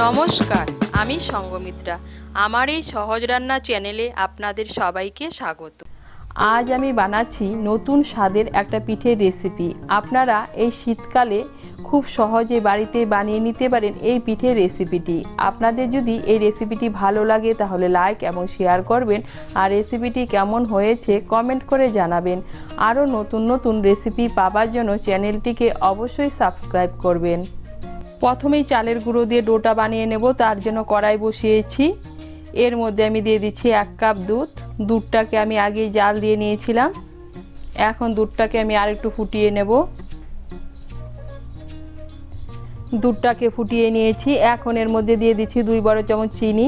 নমস্কার, আমি সঙ্গমিত্রা। আমার এই সহজ রান্না চ্যানেলে আপনাদের সবাইকে স্বাগত। আজ আমি বানাচ্ছি নতুন স্বাদের একটা পিঠের রেসিপি। আপনারা এই শীতকালে খুব সহজে বাড়িতে বানিয়ে নিতে পারেন এই পিঠের রেসিপিটি। আপনাদের যদি এই রেসিপিটি ভালো লাগে তাহলে লাইক এবং শেয়ার করবেন, আর রেসিপিটি কেমন হয়েছে কমেন্ট করে জানাবেন। আরও নতুন নতুন রেসিপি পাওয়ার জন্য চ্যানেলটিকে অবশ্যই সাবস্ক্রাইব করবেন। প্রথমেই চালের গুঁড়ো দিয়ে ডোটা বানিয়ে নেব। তার জন্য কড়াই বসিয়েছি। এর মধ্যে আমি দিয়ে দিচ্ছি 1 কাপ দুধ। দুধটাকে আমি আগেই জাল দিয়ে নিয়েছিলাম। এখন দুধটাকে আমি আরেকটু ফুটিয়ে নেব। দুধটাকে ফুটিয়ে নিয়েছি। এখন এর মধ্যে দিয়ে দিচ্ছি 2 বড় চামচ চিনি,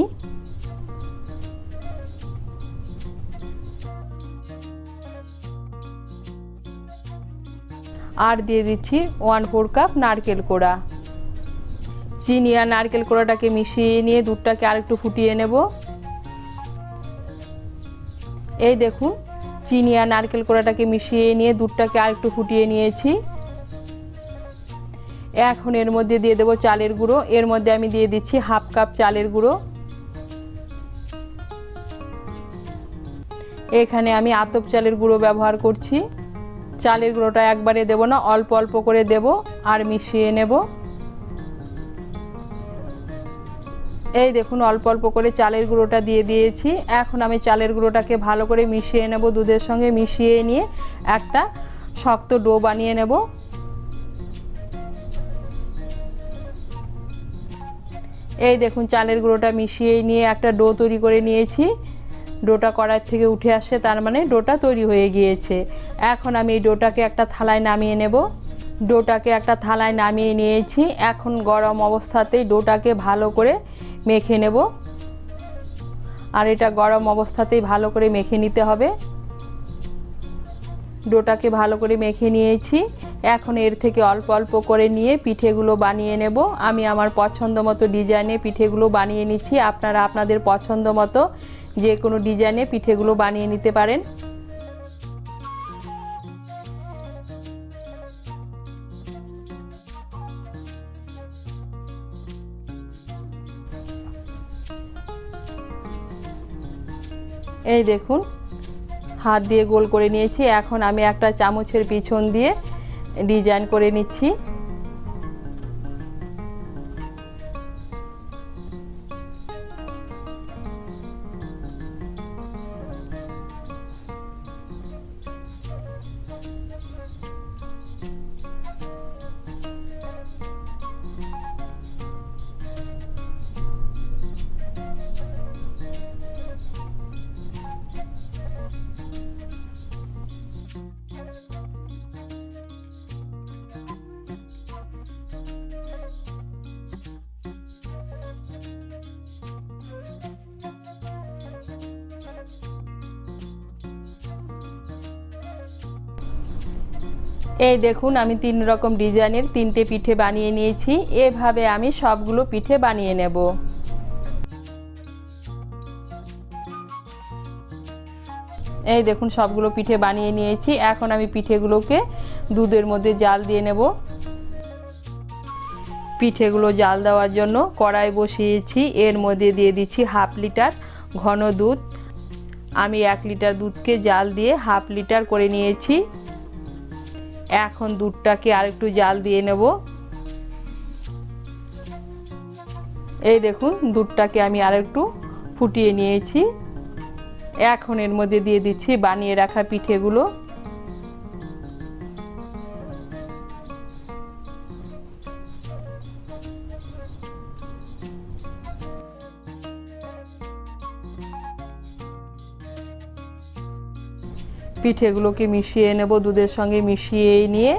আর দিয়ে দিচ্ছি 1/4 কাপ নারকেল কোড়া। চিনি আর নারকেল কোড়াটাকে মিশিয়ে নিয়ে দুধটাকে আরেকটু ফুটিয়ে নেব। এই দেখুন, চিনি আর নারকেল কোড়াটাকে মিশিয়ে নিয়ে দুধটাকে আরেকটু ফুটিয়ে নিয়েছি। এখন এর মধ্যে দিয়ে দেব চালের গুঁড়ো। এর মধ্যে আমি দিয়ে দিচ্ছি 1/2 কাপ চালের গুঁড়ো। এখানে আমি আতপ চালের গুঁড়ো ব্যবহার করছি। চালের গুঁড়োটা একবারে দেব না, অল্প অল্প করে দেব আর মিশিয়ে নেব। এই দেখুন, অল্প অল্প করে চালের গুঁড়োটা দিয়ে দিয়েছি। এখন আমি চালের গুঁড়োটাকে ভালো করে মিশিয়ে নেব। দুধের সঙ্গে মিশিয়ে নিয়ে একটা শক্ত ডো বানিয়ে নেব। এই দেখুন, চালের গুঁড়োটা মিশিয়ে নিয়ে একটা ডো তৈরি করে নিয়েছি। ডোটা কড়াই থেকে উঠে আসছে, তার মানে ডোটা তৈরি হয়ে গিয়েছে। এখন আমি এই ডোটাকে একটা থালায় নামিয়ে নেব। ডোটাকে একটা থালায় নামিয়ে নিয়েছি। এখন গরম অবস্থাতেই ডোটাকে ভালো করে মেখে নেব। আর এটা গরম অবস্থাতেই ভালো করে মেখে নিতে হবে। ডোটাকে ভালো করে মেখে নিয়েছি। এখন এর থেকে অল্প অল্প করে নিয়ে পিঠেগুলো বানিয়ে নেব। আমি আমার পছন্দ মতো ডিজাইনে পিঠেগুলো বানিয়ে নিচ্ছি। আপনারা আপনাদের পছন্দ মতো যে কোনো ডিজাইনে পিঠেগুলো বানিয়ে নিতে পারেন। এই দেখুন, হাত দিয়ে গোল করে নিয়েছি। এখন আমি একটা চামচের পিছন দিয়ে ডিজাইন করে নিচ্ছি। এই দেখুন, আমি 3 রকম ডিজাইনের 3টে পিঠে বানিয়ে নিয়েছি। এভাবে আমি সবগুলো পিঠে বানিয়ে নেব। এই দেখুন, সবগুলো পিঠে বানিয়ে নিয়েছি। এখন আমি পিঠেগুলোকে দুধের মধ্যে জাল দিয়ে নেব। পিঠেগুলো জাল দেওয়ার জন্য কড়াই বসিয়েছি। এর মধ্যে দিয়ে দিচ্ছি 1/2 লিটার ঘন দুধ। আমি 1 লিটার দুধকে জাল দিয়ে 1/2 লিটার করে নিয়েছি। এখন দুধটাকে আরেকটু জাল দিয়ে নেব। এই দেখুন, দুধটাকে আমি আরেকটু ফুটিয়ে নিয়েছি। এখন এর মধ্যে দিয়ে দিচ্ছি বানিয়ে রাখা পিঠেগুলো। পিঠেগুলোকে মিশিয়ে নেব। দুধের সঙ্গে মিশিয়ে নিয়ে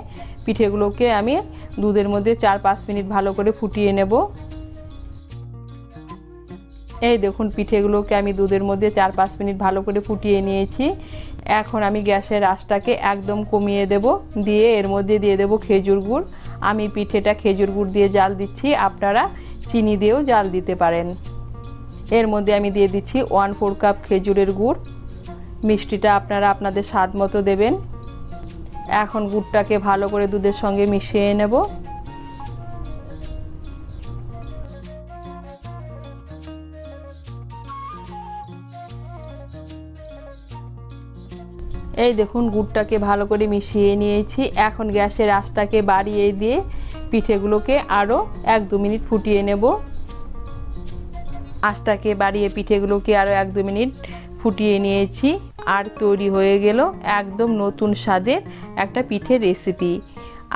পিঠেগুলোকে আমি দুধের মধ্যে 4-5 মিনিট ভালো করে ফুটিয়ে নেব। এই দেখুন, পিঠেগুলোকে আমি দুধের মধ্যে 4-5 মিনিট ভালো করে ফুটিয়ে নিয়েছি। এখন আমি গ্যাসের আঁচটাকে একদম কমিয়ে দেব। দিয়ে এর মধ্যে দিয়ে দেব খেজুর গুড়। আমি পিঠেটা খেজুর গুড় দিয়ে জাল দিচ্ছি, আপনারা চিনি দিয়েও জাল দিতে পারেন। এর মধ্যে আমি দিয়ে দিচ্ছি 1/4 কাপ খেজুরের গুড়। মিষ্টিটা আপনারা আপনাদের স্বাদ মতো দেবেন। এখন গুড়টাকে ভালো করে দুধের সঙ্গে মিশিয়ে নেব। এই দেখুন গুড়টাকে ভালো করে মিশিয়ে নিয়েছি। এখন গ্যাসের আঁচটাকে বাড়িয়ে দিয়ে পিঠেগুলোকে আরও 1-2 মিনিট ফুটিয়ে নেব। আঁচটাকে বাড়িয়ে পিঠেগুলোকে আরও 1-2 মিনিট ফুটিয়ে নিয়েছি। আর তৈরি হয়ে গেল একদম নতুন স্বাদের একটা পিঠের রেসিপি।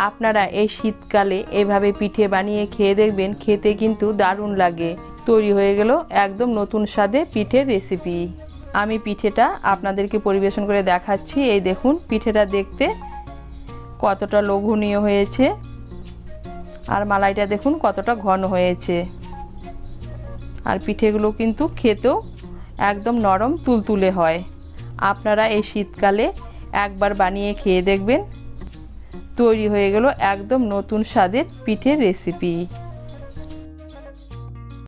আপনারা এই শীতকালে এভাবে পিঠে বানিয়ে খেয়ে দেখবেন, খেতে কিন্তু দারুণ লাগে। তৈরি হয়ে গেল একদম নতুন স্বাদের পিঠের রেসিপি। আমি পিঠেটা আপনাদেরকে পরিবেশন করে দেখাচ্ছি। এই দেখুন পিঠেটা দেখতে কতটা লোভনীয় হয়েছে, আর মালাইটা দেখুন কতটা ঘন হয়েছে। আর পিঠেগুলো কিন্তু খেতেও একদম নরম তুলতুলে হয়। আপনারা এই শীতকালে একবার বানিয়ে খেয়ে দেখবেন। তৈরি হয়ে গেল একদম নতুন স্বাদের পিঠের রেসিপি।